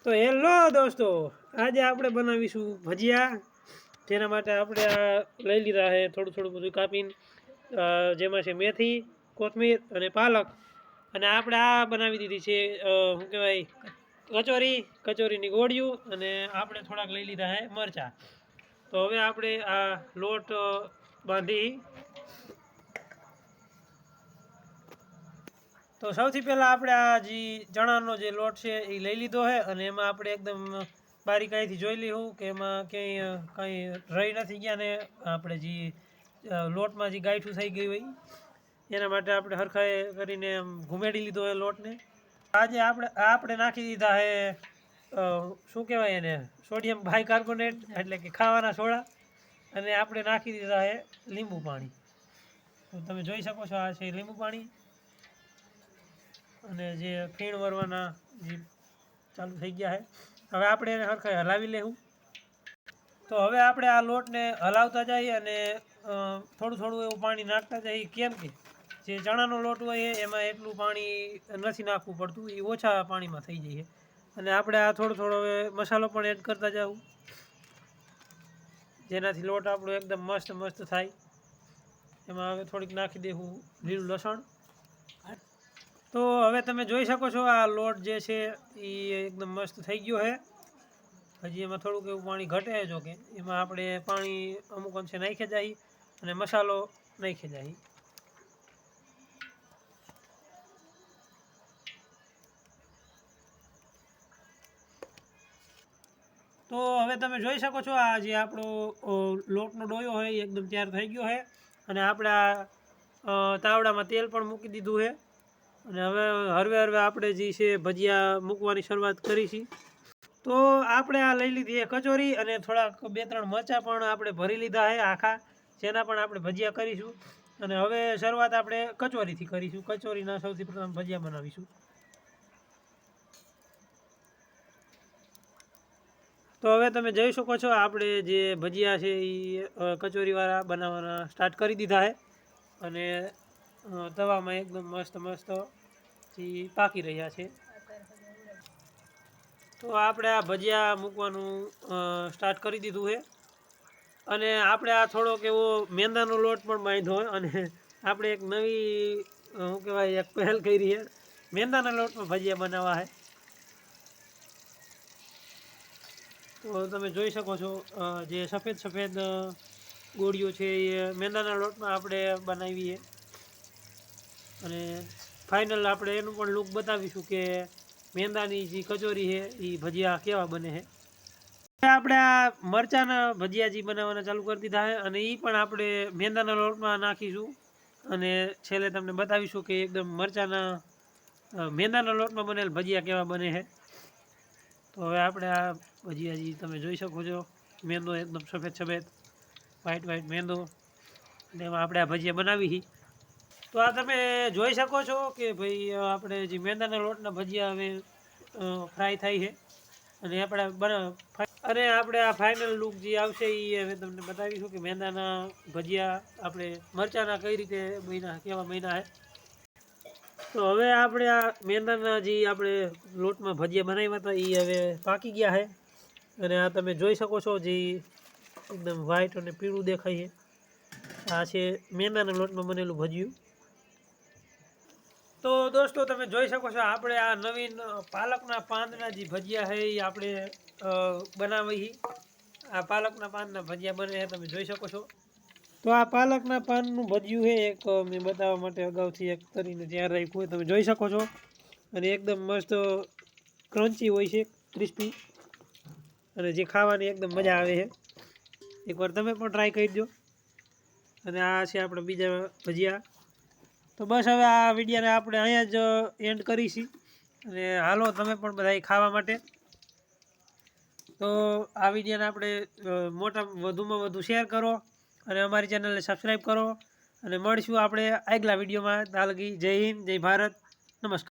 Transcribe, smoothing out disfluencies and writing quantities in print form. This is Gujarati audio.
તો હેલો દોસ્તો, આજે આપણે બનાવીશું ભજીયા। જેના માટે આપણે આ લઈ લીધા છે થોડું થોડું બધું કાપીને, જેમાં છે મેથી, કોથમીર અને પાલક। અને આપણે આ બનાવી દીધી છે શું કહેવાય કચોરીની ગોળીઓ। અને આપણે થોડાક લઈ લીધા છે મરચાં। તો હવે આપણે આ લોટ બાંધી। તો સૌથી પહેલાં આપણે આ જે ચણાનો જે લોટ છે એ લઈ લીધો છે અને એમાં આપણે એકદમ બારીકાઈથી જોઈ લઈશું કે એમાં ક્યાંય કંઈ રહી નથી ગયા ને આપણે જે લોટમાં જે ગાંઠું થઈ ગયું હોય એના માટે આપણે હરખાએ કરીને ઘુમેડી લીધો હોય લોટને। આજે આપણે નાખી દીધા છે શું કહેવાય એને, સોડિયમ બાયકાર્બોનેટ એટલે કે ખાવાના સોડા। અને આપણે નાખી દીધા છે લીંબુ પાણી। તો તમે જોઈ શકો છો, આ છે લીંબુ પાણી। અને જે ફીણ વરવાના જે ચાલુ થઈ ગયા છે, હવે આપણે એને હરખાઈ હલાવી લેવું। તો હવે આપણે આ લોટને હલાવતા જઈએ અને થોડું થોડું એવું પાણી નાખતા જઈએ, કેમ કે જે ચણાનો લોટ હોય એમાં એટલું પાણી નથી નાખવું પડતું, એ ઓછા પાણીમાં થઈ જાય। અને આપણે આ થોડો થોડો હવે મસાલો પણ એડ કરતા જવું, જેનાથી લોટ આપણો એકદમ મસ્ત થાય। એમાં હવે થોડીક નાખી દેવું લીલું લસણ। તો હવે તમે જોઈ શકો છો આ લોટ જે છે એ એકદમ મસ્ત થઈ ગયો છે। હજી એમાં થોડુંક એવું પાણી ઘટે જો કે એમાં આપણે પાણી અમુક અંશે નાખી જાય અને મસાલો નાખી જાય। તો હવે તમે જોઈ શકો છો આ જે આપણો લોટનો ડોયો હોય એકદમ તૈયાર થઈ ગયો છે। અને આપણે આ તાવડામાં તેલ પણ મૂકી દીધું છે। અને હવે હરવે આપણે જે છે ભજીયા મૂકવાની શરૂઆત કરીશી। તો આપણે આ લઈ લીધી છે કચોરી અને થોડાક 2-3 મરચાં પણ આપણે ભરી લીધા છે આખા, જેના પણ આપણે ભજીયા કરીશું। અને હવે શરૂઆત આપણે કચોરીથી કરીશું। કચોરીના સૌથી પ્રથમ ભજીયા બનાવીશું। તો હવે તમે જોઈ શકો છો આપણે જે ભજીયા છે એ કચોરીવાળા બનાવવાના સ્ટાર્ટ કરી દીધા છે। અને તવામાં એકદમ મસ્ત જે પાકી રહ્યા છે। તો આપણે આ ભજીયા મૂકવાનું સ્ટાર્ટ કરી દીધું છે। અને આપણે આ થોડોક એવો મેંદાનો લોટ પણ બાંધ્યો હોય અને આપણે એક નવી શું કહેવાય એક પહેલ કરી છે, મેંદાના લોટમાં ભજીયા બનાવવા છે। તો તમે જોઈ શકો છો જે સફેદ ગોળીઓ છે એ મેંદાના લોટમાં આપણે બનાવીએ। અને ફાઇનલ આપણે એનું પણ લુક બતાવીશું કે મેંદાની જે કચોરી છે એ ભજીયા કેવા બને છે। આપણે આ મરચાંના ભજીયા જે બનાવવાના ચાલુ કરી દીધા છે અને એ પણ આપણે મેંદાના લોટમાં નાખીશું। અને છેલ્લે તમને બતાવીશું કે એકદમ મેંદાના લોટમાં બનેલ ભજીયા કેવા બને છે। તો હવે આપણે આ ભજીયા જે તમે જોઈ શકો છો, મેંદો એકદમ સફેદ વ્હાઈટ મેંદો, અને એમાં આપણે આ ભજીયા બનાવી છીએ। તો આ તમે જોઈ શકો છો કે ભાઈ આપણે જે મેંદાના લોટના ભજીયા હવે ફ્રાય થાય છે। અને આપણે આ ફાઇનલ લુક જે આવશે એ હવે તમને બતાવીશું કે મેંદાના ભજીયા આપણે મરચાંના કઈ રીતે કેવા બન્યા છે। તો હવે આપણે આ મેંદાના જે આપણે લોટમાં ભજીયા બનાવ્યા હતા એ હવે પાકી ગયા છે। અને આ તમે જોઈ શકો છો જે એકદમ વ્હાઈટ અને પીળું દેખાય છે, આ છે મેંદાના લોટમાં બનેલું ભજીયું। તો દોસ્તો તમે જોઈ શકો છો આપણે આ નવીન પાલકના પાનના જે ભજીયા છે એ આપણે બનાવી। આ પાલકના પાનના ભજીયા બને છે, તમે જોઈ શકો છો। તો આ પાલકના પાનનું ભજીયું છે એક મેં બતાવવા માટે અગાઉથી એક કરીને તૈયાર રાખ્યું હોય, તમે જોઈ શકો છો। અને એકદમ મસ્ત ક્રન્ચી હોય છે, ક્રિસ્પી, અને જે ખાવાની એકદમ મજા આવે છે। એકવાર તમે પણ ટ્રાય કરી દો। અને આ છે આપણે બીજા ભજીયા। તો બસ હવે આ વિડીયોને આપણે અહીંયા જ એન્ડ કરીશી। અને હાલો તમે પણ બધા ખાવા માટે। તો આ વિડીયોને આપણે વધુમાં વધુ શેર કરો અને અમારી ચેનલને સબસ્ક્રાઈબ કરો। અને મળીશું આપણે આગલા વિડીયોમાં। ત્યાં લગી જય હિન્દ, જય ભારત, નમસ્કાર।